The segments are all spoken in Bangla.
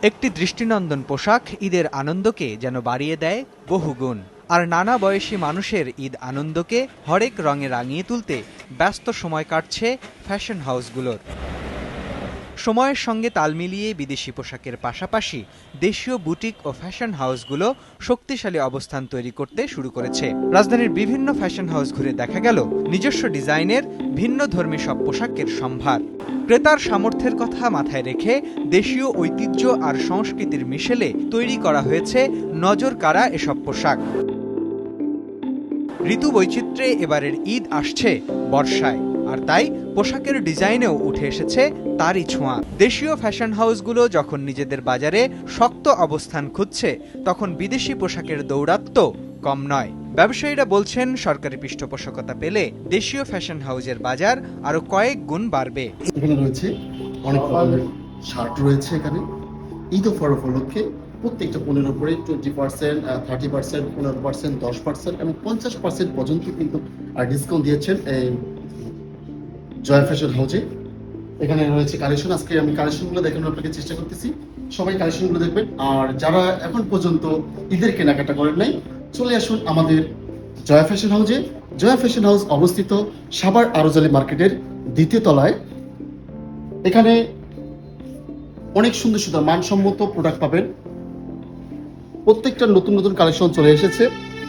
একটি দৃষ্টিনন্দন পোশাক ঈদের আনন্দকে যেন বাড়িয়ে দেয় বহুগুণ। আর নানা বয়সী মানুষের ঈদ আনন্দকে হরেক রঙে রাঙিয়ে তুলতে ব্যস্ত সময় কাটছে ফ্যাশন হাউসগুলোর। সময়ের সঙ্গে তাল মিলিয়ে বিদেশি পোশাকের পাশাপাশি দেশীয় বুটিক ও ফ্যাশন হাউসগুলো শক্তিশালী অবস্থান তৈরি করতে শুরু করেছে। রাজধানীর বিভিন্ন ফ্যাশন হাউস ঘুরে দেখা গেল নিজস্ব ডিজাইনের ভিন্নধর্মী সব পোশাকের সম্ভার। ক্রেতার সামর্থ্যের কথা মাথায় রেখে দেশীয় ঐতিহ্য আর সংস্কৃতির মিশেলে তৈরি করা হয়েছে নজর কাড়া এসব পোশাক। ঋতু বৈচিত্র্যে এবারের ঈদ আসছে বর্ষায়, আর তাই পোশাকের ডিজাইনেও উঠে এসেছে তারই ছোঁয়া। দেশীয় ফ্যাশন হাউসগুলো যখন নিজেদের বাজারে শক্ত অবস্থান খুঁজছে, তখন বিদেশি পোশাকের দৌরাত্ম্য কম নয়। ব্যবসায়ীরা বলছেন সরকারি পৃষ্ঠপোষকতা পেলে দেশীয় ফ্যাশন হাউসের বাজার আরো কয়েক গুণ বাড়বে। এখানে রয়েছে অনেক রকমের শার্ট রয়েছে। এখানে ঈদ অফার উপলক্ষে প্রত্যেকটা পণ্যের উপরে 20%, 30%, 15%, 10% এবং 50% পর্যন্ত কিন্তু ডিসকাউন্ট দিয়েছেন এই জয় ফ্যাশন হাউসে। এখানে রয়েছে কালেকশন। আজকে আমি কালেকশনগুলো দেখানোর আপনাকে চেষ্টা করতেছি। সবাই কালেকশনগুলো দেখবেন। আর যারা এখন পর্যন্ত ঈদের কেনাকাটা করেন নাই, চলে আসুন আমাদের জয় ফ্যাশন হাউসে। জয় ফ্যাশন হাউস অবস্থিত সাভার আরোজালি মার্কেটের 2য় তলায়। এখানে অনেক সুন্দর সুন্দর মানসম্মত প্রোডাক্ট পাবেন। প্রত্যেকটা নতুন নতুন কালেকশন চলে এসেছে,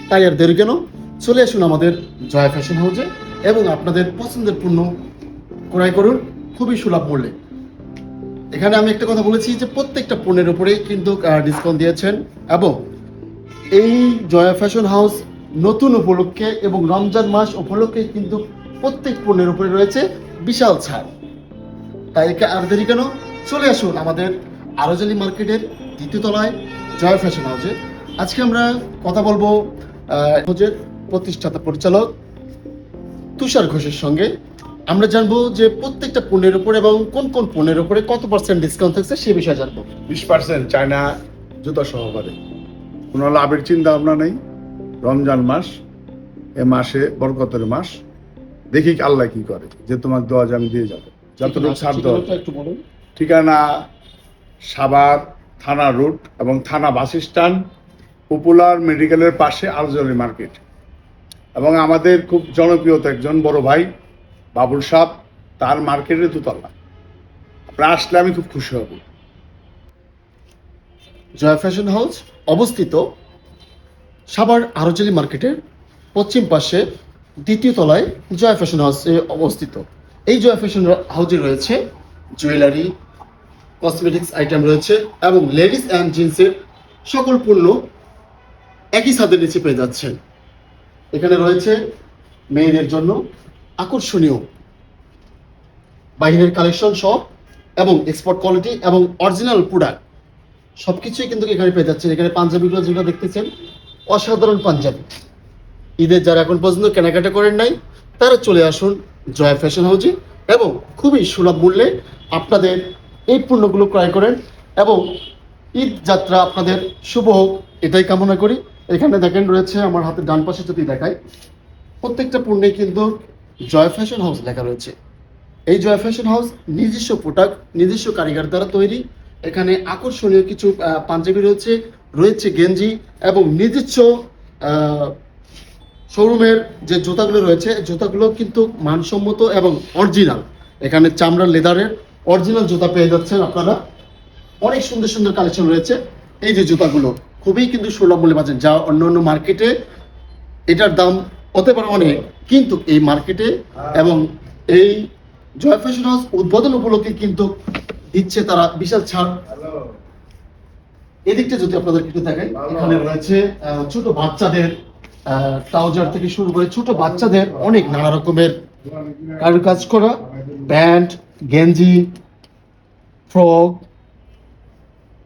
তাই আর দেরি কেন, চলে আসুন আমাদের জয় ফ্যাশন হাউসে এবং আপনাদের পছন্দের পণ্য ক্রয় করুন খুবই সুলভ মূল্যে। এখানে আমি একটা কথা বলেছি যে প্রত্যেকটা পণ্যের উপরে কিন্তু ডিসকাউন্ট দিয়েছেন, এবং এই জয় ফ্যাশন হাউস নতুন উপলক্ষে এবং রমজান মাস উপলক্ষে কিন্তু প্রত্যেক পণ্যের উপরে রয়েছে বিশাল ছাড়। তাই আর দেরি কেন, চলে আসুন আমাদের আরোজালি মার্কেটের 2য় তলায় জয় ফ্যাশন হাউসে। আজকে আমরা কথা বলবো হাউসের প্রতিষ্ঠাতা পরিচালক তুষার ঘোষের সঙ্গে। আমরা জানবো যে প্রত্যেকটা পণ্যের উপর এবং কোন কোন পণ্যের উপরে কত % ডিসকাউন্ট থাকছে সে বিষয়ে জানবো। 20% চায়না জুতা সহকারে। কোনো লাভের চিন্তা ভাবনা নেই। রমজান মাস, এ মাসে বরকতের মাস, দেখি আল্লাহ কি করে, যে তোমার দোয়া আমি দিয়ে যাবো যতটুকু ছাড় দেওয়া। একটু বলুন। ঠিকানা সাভার থানা রুট এবং থানা বাস স্ট্যান্ড, পপুলার মেডিকেলের পাশে আরজলি মার্কেট। এবং আমাদের খুব জনপ্রিয়তা একজন বড় ভাই বাবুল সাহ, তার মার্কেটের 2তলা। আপনারা আসলে আমি খুব খুশি হব। জয় ফ্যাশন হাউস অবস্থিত সাভার আরোজালি মার্কেটের পশ্চিম পাশে 2য় তলায় জয় ফ্যাশন হাউসে অবস্থিত। এই জয় ফ্যাশন হাউসে রয়েছে জুয়েলারি, কসমেটিক্স আইটেম রয়েছে এবং লেডিস অ্যান্ড জিন্সের সকল পণ্য একই ছাদের নিচে পেয়ে যাচ্ছেন। এখানে রয়েছে মেয়েদের জন্য আকর্ষণীয় বাইরের কালেকশন সব এবং এক্সপোর্ট কোয়ালিটি এবং অরিজিনাল প্রোডাক্ট সবকিছুই কিন্তু এখানে পেয়ে যাচ্ছেন। এখানে পাঞ্জাবিগুলো যেগুলো দেখতেছেন অসাধারণ পাঞ্জাবি। ঈদের যারা এখন পর্যন্ত কেনাকাটা করেন নাই, তারা চলে আসুন জয় ফ্যাশন হাউসে এবং খুবই সুলভ মূল্যে আপনাদের এই পণ্যগুলো ক্রয় করেন এবং ঈদ যাত্রা আপনাদের শুভ হোক এটাই কামনা করি। এখানে দেখেন রয়েছে আমার হাতের ডান পাশে, যদি দেখাই, প্রত্যেকটা পণ্যে কিন্তু জয় ফ্যাশন হাউস লেখা রয়েছে। এই জয় ফ্যাশন হাউস নিজস্ব প্রোডাক্ট, নিজস্ব কারিগর দ্বারা তৈরি। এখানে আকর্ষণীয় কিছু পাঞ্জাবি রয়েছে, রয়েছে গেঞ্জি এবং নিজস্ব শোরুমের যে জুতাগুলো রয়েছে, জুতাগুলো কিন্তু মানসম্মত এবং অরিজিনাল। এখানে চামড়ার লেদারের অরিজিনাল জুতা পেয়ে যাচ্ছেন আপনারা। অনেক সুন্দর সুন্দর কালেকশন রয়েছে। এই যে জুতাগুলো খুবই কিন্তু সুলভ মূল্যে পাচ্ছেন, যা অন্য অন্য মার্কেটে এটার দাম হতে পারে অনেক, কিন্তু এই মার্কেটে এবং এই জয় ফ্যাশন হাউস উদ্বোধন উপলক্ষে কিন্তু দিচ্ছে তারা বিশাল ছাড়। এদিকটা যদি আপনাদের একটু দেখাই, এখানে রয়েছে ছোট বাচ্চাদের ট্রাউজার থেকে শুরু করে ছোট বাচ্চাদের অনেক নানা রকমের কাজ করা প্যান্ট, গেঞ্জি, ফ্রক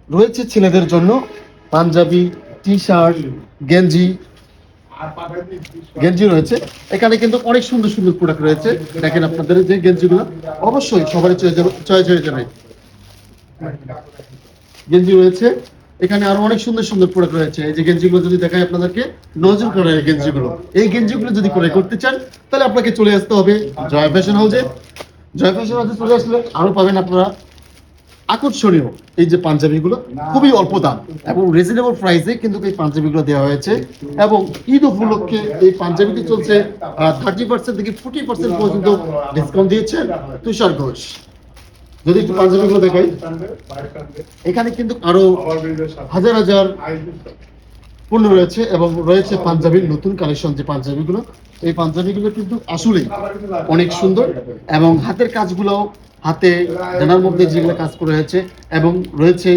রয়েছে। ছেলেদের জন্য পাঞ্জাবি, টি শার্ট, গেঞ্জি রয়েছে। এখানে কিন্তু অনেক সুন্দর সুন্দর প্রোডাক্ট রয়েছে। দেখেন আপনাদের যে গেঞ্জিগুলো অবশ্যই সবারই চয়েস হয়ে যাবে। গেঞ্জি রয়েছে এখানে, আরো অনেক সুন্দর সুন্দর প্রোডাক্ট রয়েছে। এই যে গেঞ্জিগুলো যদি দেখাই আপনাদেরকে, নজর করে এই গেঞ্জিগুলো। এই গেঞ্জিগুলো যদি ক্রয় করতে চান, তাহলে আপনাকে চলে আসতে হবে জয় ফ্যাশন হাউসে। জয় ফ্যাশন হাউসে চলে আসলে আরো পাবেন আপনারা আকর্ষণীয় এই যে পাঞ্জাবিগুলো খুবই অল্প দাম এবং রিজনেবল প্রাইসে কিন্তু এই পাঞ্জাবিগুলো দেওয়া হয়েছে এবং ঈদ উপলক্ষে এই পাঞ্জাবিটি চলছে 30% থেকে 40% পর্যন্ত ডিসকাউন্ট দিয়েছে তুষার ঘোষ। যদি একটু পাঞ্জাবিগুলো দেখাই, এখানে কিন্তু আরো হাজার হাজার পণ্য রয়েছে এবং রয়েছে পাঞ্জাবির নতুন কালেকশন যে পাঞ্জাবিগুলো, এই পাঞ্জাবিগুলো কিন্তু আসলেই অনেক সুন্দর এবং হাতের কাজগুলো হাতে জানার মধ্যে যেগুলো কাজ করা হয়েছে এবং রয়েছে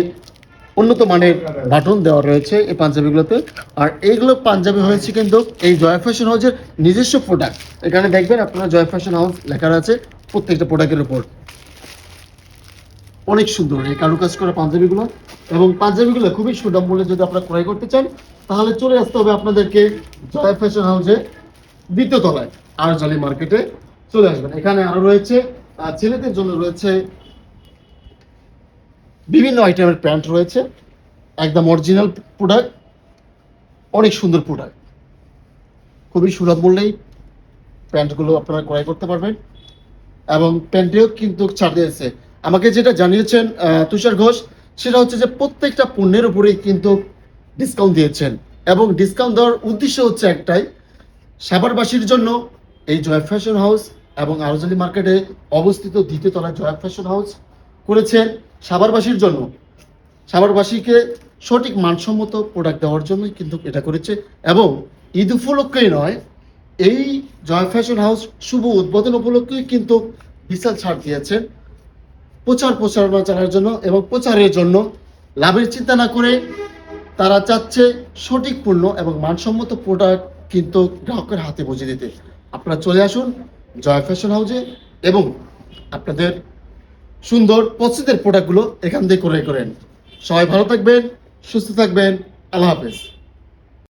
উন্নত মানের বাটন দেওয়া রয়েছে এই পাঞ্জাবিগুলোতে। আর এইগুলো পাঞ্জাবি হয়েছে কিন্তু এই জয় ফ্যাশন হাউসের নিজস্ব প্রোডাক্ট। এখানে দেখবেন আপনারা জয় ফ্যাশন হাউস লেখা আছে প্রত্যেকটা প্রোডাক্টের উপর। অনেক সুন্দর এই কারুকাজ করা পাঞ্জাবিগুলো এবং পাঞ্জাবিগুলো খুবই সুলভ মূল্যে যদি আপনারা ক্রয় করতে চান তাহলে চলে আসতে হবে আপনাদেরকে জয় ফ্যাশন হাউসে দ্বিতীয় তলায় আরজালি মার্কেটে চলে আসবেন। এখানে আরো রয়েছে ছেলেদের জন্য রয়েছে বিভিন্ন আইটেমের প্যান্ট রয়েছে, একদম অরিজিনাল প্রোডাক্ট, অনেক সুন্দর প্রোডাক্ট, খুবই সুলভ মূল্যেই প্যান্টগুলো আপনারা ক্রয় করতে পারবেন এবং প্যান্টেও কিন্তু ছাড় দিয়েছে। আমাকে যেটা জানিয়েছেন তুষার ঘোষ সেটা হচ্ছে যে প্রত্যেকটা পণ্যের উপরেই কিন্তু ডিসকাউন্ট দিয়েছেন এবং ডিসকাউন্ট দেওয়ার উদ্দেশ্য হচ্ছে একটাই, সাভারবাসীর জন্য এই জয় ফ্যাশন হাউস এবং আরজালি মার্কেটে অবস্থিত দ্বিতীয় তলায় জয় ফ্যাশন হাউস করেছেন সাভারবাসীর জন্য, সাভারবাসীকে সঠিক মানসম্মত প্রোডাক্ট দেওয়ার জন্যই কিন্তু এটা করেছে। এবং ঈদ উপলক্ষেই নয়, এই জয় ফ্যাশন হাউস শুভ উদ্বোধন উপলক্ষেই কিন্তু বিশাল ছাড় দিয়েছেন প্রচারণা চালানোর জন্য এবং প্রচারের জন্য। লাভের চিন্তা না করে তারা চাচ্ছে সঠিক পণ্য এবং মানসম্মত প্রোডাক্ট কিন্তু গ্রাহকের হাতে পৌঁছে দিতে। আপনারা চলে আসুন জয় ফ্যাশন হাউসে এবং আপনাদের সুন্দর পছন্দের প্রোডাক্টগুলো এখান থেকে ক্রয় করেন। সবাই ভালো থাকবেন, সুস্থ থাকবেন, আল্লাহ হাফেজ।